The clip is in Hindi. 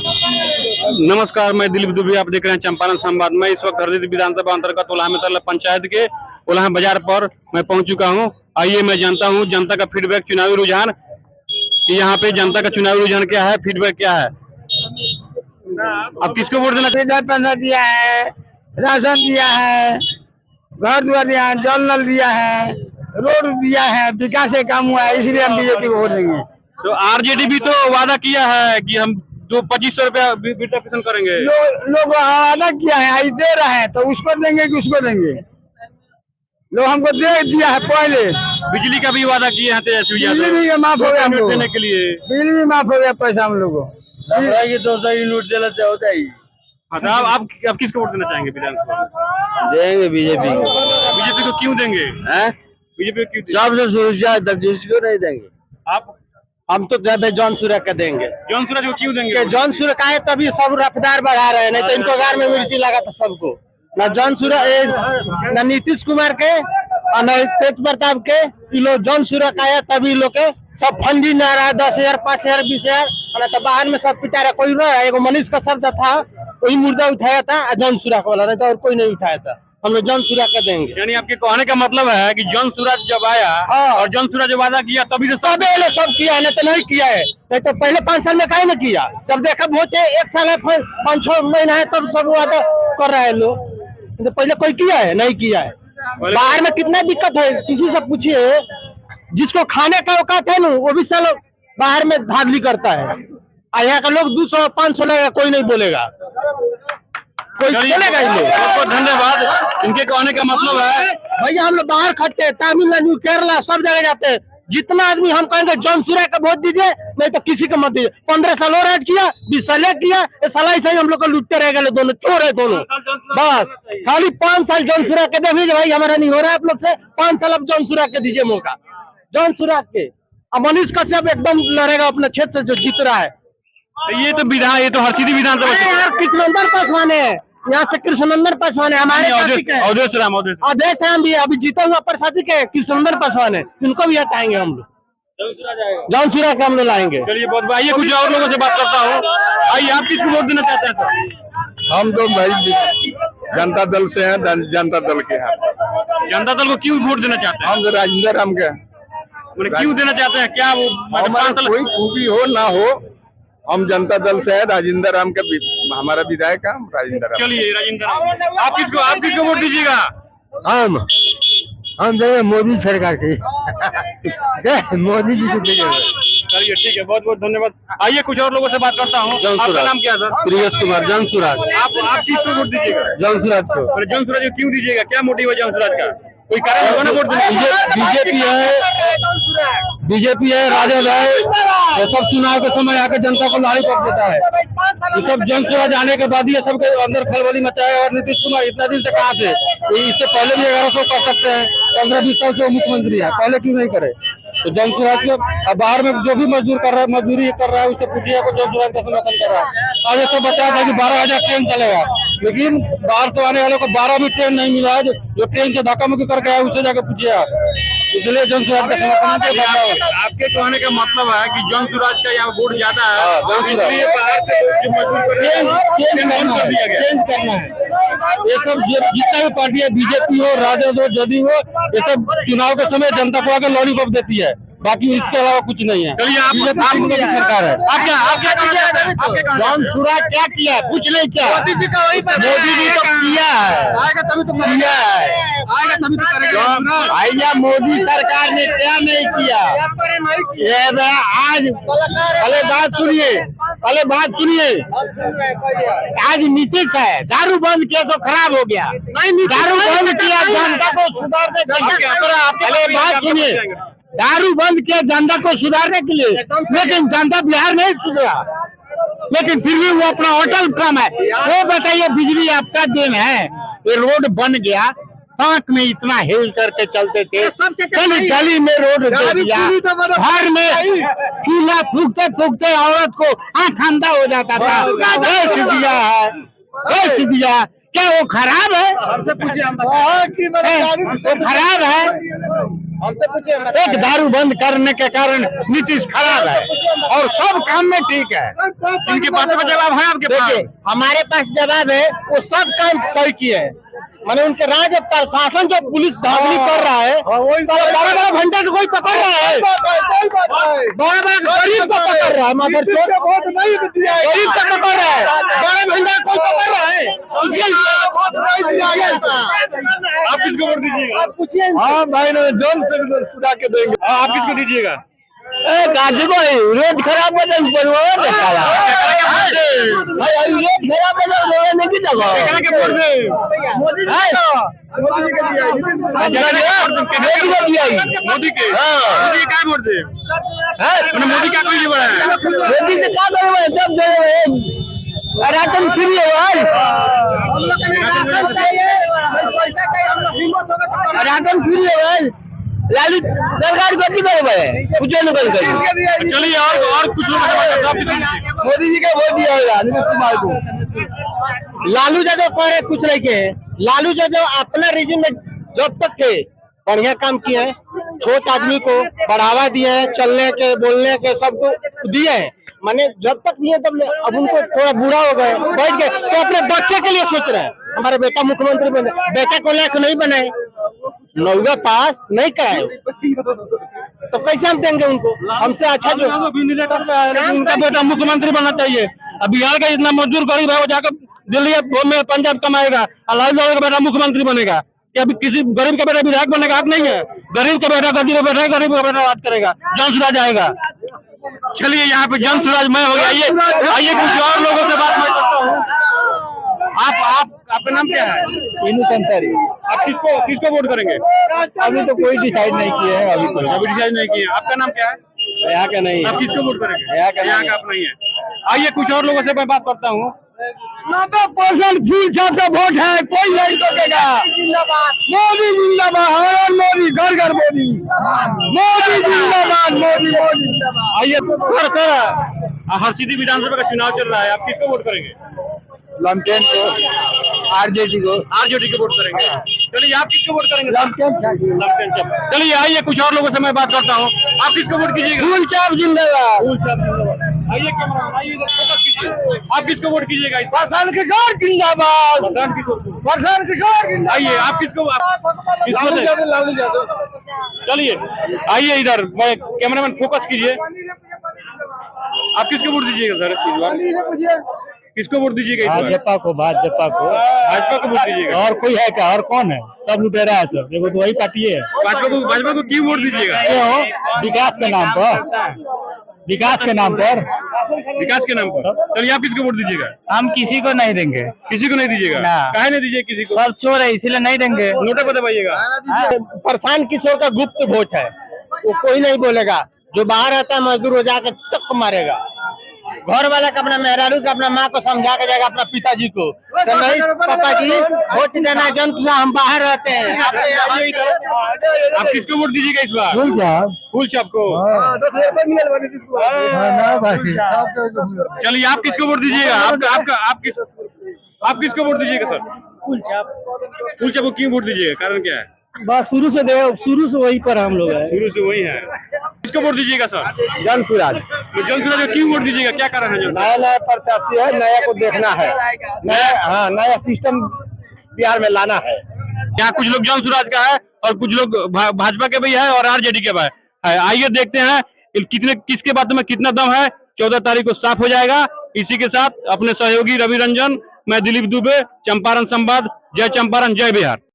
नमस्कार, मैं दिलीप दुबे, आप देख रहे हैं चंपारण संवाद। मैं इस वक्त हरदीप विधानसभा अंतर्गत उलाहमतल्ला पंचायत के उलाह बाजार पर मैं पहुंच चुका हूं। आइए मैं जानता हूं जनता का फीडबैक, चुनावी रुझान कि यहाँ पे जनता का चुनावी रुझान क्या है, फीडबैक क्या है। अब किसको वोट देना चाहिए? पैसा दिया है, राशन दिया है, घर द्वार दिया है, जल नल दिया है, रोड दिया है, विकास से काम हुआ है, इसलिए हम बीजेपी को वोट देंगे। तो आरजेडी भी तो वादा किया है कि हम 2500 रुपया वितरण करेंगे। लोग वादा किया है, आज दे रहे हैं, तो उसको देंगे कि उसको देंगे? लोग हमको दे दिया है पहले। बिजली का भी वादा किए हैं तेजस्वी यादव, बिजली भी माफ हो गया हमको देने के लिए। बिजली भी माफ हो गया, पैसा हम लोग को 200 यूनिट देना होता ही। अच्छा, आप किसको वोट देना चाहेंगे विधानसभा? देंगे बीजेपी को। बीजेपी को क्यों देंगे? बीजेपी को क्यों देंगे? सबसे सुरक्षा तक जिसको नहीं देंगे। आप? हम तो जॉन सूर्य का देंगे। जॉन सूर्य को क्यों देंगे? जॉन सूर्य का है तभी सब रफ्तार बढ़ा रहे हैं, नहीं तो इनको गार में मिर्ची लगा था सबको। न जॉन सूर्य, न नीतीश कुमार के और न तेज प्रताप के। लोग जॉन सूर्य का है तभी लोग के सब फंडिंग आ रहा है, 10,000, 5,000, 20,000। तो बाहर में सब पिटा रहा, कोई एगो मनीष का शब्द था, वही मुर्दा उठाया था, जॉन सूर्य का वाला, नहीं तो और कोई नहीं उठाया था। हम लोग जॉन सूर्य का देंगे। यानी आपके कहने का मतलब है कि जॉन सूरज जब आया और जॉन सूरज जब वादा किया तभी तो सब किया है, नहीं तो नहीं किया है। नहीं तो पहले 5 साल में काहे न किया? जब देखा वोट 1 साल है, 5-6 महीना है, तब सब वादा कर रहे हैं लोग। तो पहले कोई किया है? नहीं किया है। बाहर में कितना दिक्कत है, किसी से पूछिए। जिसको खाने का औकात है ना, वो भी साल बाहर में धांधली करता है। यहाँ का लोग 200-500 लगेगा, कोई नहीं बोलेगा, कोई बोलेगा ही नहीं। बहुत धन्यवाद। इनके कहने का मतलब है भैया हम लोग बाहर खटते हैं, तमिलनाडु, केरला, सब जगह जाते हैं। जितना आदमी हम कहेंगे जॉन सूर्य का वोट दीजिए, नहीं तो किसी को मत दीजिए। 15 साल और राज किया, 20 साल किया, ये साला ऐसा ही हम लोग को लुटते रह गए। दोनों चोर है दोनों। बस खाली 5 साल जॉन सूर्य के दे दीजिए भाई, हमारा नहीं हो रहा है आप लोग से। 5 साल अब जॉन सूर्य के दीजिए मौका, जॉन सूर्य के। अब मनीष कश्यप एकदम लड़ेगा अपने क्षेत्र से जो जीत रहा है। ये तो हरसिद्धि विधानसभा कृष्णनंदन पासवान है, यहाँ से कृष्णनंदन पासवान है हमारे। अवधेश राम भी अभी जीता हुआ प्रसादी के कृष्णनंदन पासवान है, उनको भी हटाएंगे हम लोग। जॉन सूर्य का हम लोग लाएंगे। चलिए बहुत। आइए कुछ और लोगों से बात करता हूँ। आइए, आप किसको वोट देना चाहते हैं? हम तो भाई जनता दल से हैं, जनता दल के हैं। जनता दल को क्यों वोट देना चाहते हैं? हम तो राजेंद्र राम के। क्यों देना चाहते हैं? क्या वो कोई खूबी हो ना हो, हम जनता दल से है। राजेंद्र राम के हमारा विधायक है, राजेंद्र राम। चलिए राजेंद्र राम। आप किसको वोट दीजिएगा? हम देंगे मोदी सरकार की मोदी जी को देंगे। चलिए ठीक है, बहुत बहुत धन्यवाद। आइए कुछ और लोगों से बात करता हूँ। आपका नाम क्या है सर? प्रियस कुमार, जॉन सूर्य। आप किसको वोट दीजिएगा? जॉन सूर्य को। जॉन सूरज को क्यों दीजिएगा? क्या मोटिव है जॉन सूरज का? कोई कारण होगा ना वोट देने? बीजेपी है, राजद है, ये सब चुनाव के समय आकर जनता को लॉलीपॉप देता है। ये सब जॉन सूरज आने के बाद ये सबके अंदर खलबली मचाया। और नीतीश कुमार इतना दिन से कहा थे, इससे पहले भी 1100 कर सकते हैं। 15-20 साल से मुख्यमंत्री है, पहले क्यों नहीं करे? तो जॉन सूरज को बाहर में जो भी मजदूरी कर रहा है उससे पूछिए, जॉन सूरज का समर्थन कर रहा है। आज ये सब बताया था कि 12,000 ट्रेन चलेगा, लेकिन बाहर से आने वालों को 12 भी ट्रेन नहीं मिला है। जो ट्रेन से धक्का मुक्की करके आया उससे जाकर पूछिए आप। इसलिए जॉन सूरज का समर्थन है। आपके कहने का मतलब है कि जॉन सूरज का यहाँ वोट ज्यादा है, इसलिए बाहर से जो मजदूर चेंज करना है। ये सब जितना भी पार्टी है, बीजेपी हो, राजद हो, जदयू हो, ये सब चुनाव के समय जनता को आकर लॉलीपॉप देती है, बाकी इसके अलावा कुछ नहीं है। चलिए आप सरकार है। आप क्या जॉन सूरज क्या किया? कुछ नहीं किया। मोदी जी तो किया है, भैया मोदी सरकार ने क्या नहीं किया? ये आज पहले बात सुनिए। आज नीतीश है, दारू बंद किया तो खराब हो गया। दारू बंद किया जनता को सुधारने के लिए। पहले बात सुनिए, दारू बंद किया जनता को सुधारने के लिए, लेकिन जनता बिहार नहीं सुधरा। लेकिन फिर भी वो अपना होटल कम है। वो बताइए, बिजली आपका दिन है, ये रोड बन गया, पार्क में इतना हिल करके चलते थे, गली में रोड दे दिया, घर में चूल्हा फूकते फूकते औरत को आंख अंधा हो जाता था। दिया क्या वो खराब है? वो खराब है? एक दारू बंद करने के कारण नीतीश खराब है और सब काम में ठीक है। इनके पास में जवाब है आपके पास? देखिए हमारे पास जवाब है, वो सब काम सही किए हैं। माने उनके राज्य प्रशासन जो पुलिस धांधली कर रहा है, बड़ा बड़ा भंडा को कोई पकड़ रहा है, बड़ा बड़ा गरीब को पकड़ रहा है, मगर गरीब को पकड़ रहा है, बड़ा भंडा कोई पकड़ रहा है। आप किसको वोट दीजिएगा? हाँ भाई ने जल्द से सुधा के देंगे। आप किसको दीजिएगा? गाजी को रोड खराब हो जाए पर वो देखा भाई रोड खराब हो जाए नहीं की जगह मोदी मोदी के क्या वोट दे? मोदी क्या कोई बड़ा है? मोदी से क्या करेंगे जब दे राशन फ्री है भाई, राशन फ्री है भाई, लालू सरकार को करे कुछ नहीं करे। चलिए और कुछ लोग मोदी जी का वोट दिया होगा नीतीश कुमार को। लालू यादव कह रहे कुछ नहीं के, लालू यादव अपना रीजन में जब तक थे बढ़िया काम किए हैं, छोट आदमी को बढ़ावा दिए हैं, चलने के बोलने के सबको दिए हैं। माने जब तक दिए तब अब उनको थोड़ा बुरा हो गए, बैठ गए तो अपने बच्चे के लिए सोच रहे हैं हमारे बेटा मुख्यमंत्री बने, बेटा को लायक नहीं बनाए, नौवा पास नहीं कराए तो कैसे हम देंगे उनको? हमसे अच्छा जो उनका बेटा मुख्यमंत्री बनना चाहिए। अब बिहार का इतना मजदूर गरीब है वो जाकर दिल्ली में पंजाब कमाएगा, लालू यादव का बेटा मुख्यमंत्री बनेगा। क्या अभी किसी गरीब का बेटा विधायक बनने का हक नहीं है? गरीब का बेटा गद्दी में बैठा है, गरीब का बेटा बात करेगा, जन सुराज आएगा। चलिए यहाँ पे जन सुराज मैं हो गया। आइए कुछ और लोगों से बात मैं करता हूँ। आपका नाम क्या है? इनू संतारी। आप किसको वोट करेंगे? अभी तो कोई डिसाइड नहीं किए हैं, अभी डिसाइड नहीं किए। आपका नाम क्या है? यहाँ का नहीं आप किसको वोट करेंगे? यहाँ का यहाँ का आप नहीं है। आइए कुछ और लोगों से मैं बात करता हूँ। 90% फूल छाप का वोट है, कोई नहीं रोकेगा। मोदी जिंदाबाद, हर मोदी, घर घर मोदी, मोदी जिंदाबाद, मोदी मोदी। आइए सर हरसिद्धि विधानसभा का चुनाव चल रहा है, आप किसको वोट करेंगे? लमटेन को, आरजेडी को वोट करेंगे। चलिए आप किसको वोट करेंगे? लमटेन चलिए आइए कुछ और लोगों से मैं बात करता हूँ। आप किसको वोट कीजिएगा? फूल छाप जिंदाबाद। आइए कैमरा आइए इधर फोकस कीजिए। आप किसको वोट कीजिएगा? प्रशांत किशोर जिंदाबाद, प्रशांत किशोर। आइए आप किसको लालू यादव। चलिए आइए इधर कैमरामैन फोकस कीजिए। आप किसको वोट दीजिएगा सर इस बार? किसको वोट दीजिएगा इस बार? भाजपा को, भाजपा को, भाजपा को वोट दीजिएगा। और कोई है क्या? और कौन है? सब लुटेरा है सब, देखो तो वही पार्टी है। भाजपा को क्यों वोट दीजिएगा? क्यों? विकास के नाम पर, विकास के नाम पर, विकास के नाम पर। चलिए आप किसको वोट दीजिएगा? हम किसी को नहीं देंगे। किसी को नहीं दीजिएगा? ना। काहे नहीं दीजिए किसी को? सब चोर है इसीलिए नहीं देंगे। नोटे पर दबाइएगा। प्रशांत किशोर का गुप्त वोट है, वो कोई नहीं बोलेगा। जो बाहर आता है मजदूर हो जाकर टक मारेगा। घर वाला का अपना मेहरारू का अपना माँ को समझा के जाएगा, अपना पिताजी को तो नहीं पापा जी वोट देना जन, हम बाहर रहते हैं। आप किसको वोट दीजिएगा इस बार? फूल छाप को। चलिए आप किसको वोट दीजिएगा? आप किसको वोट दीजिएगा सर? फूल छाप को क्यों वोट दीजिएगा? कारण क्या है? बस शुरू से वही पर हम लोग है। शुरू से वही है। किसको वोट दीजिएगा सर? जन सुराज। तो जन सुराज को क्यों वोट दीजिएगा? क्या कारण है? नया नया प्रत्याशी है, नया को देखना है, नया सिस्टम बिहार में लाना है। यहाँ कुछ लोग जन सुराज का है और कुछ लोग भाजपा के भी है और आरजेडी के भी है। आइए देखते हैं किसके बात में कितना दम है। 14 तारीख को साफ हो जाएगा। इसी के साथ अपने सहयोगी रवि रंजन, मैं दिलीप दुबे, चंपारण संवाद। जय चंपारण, जय बिहार।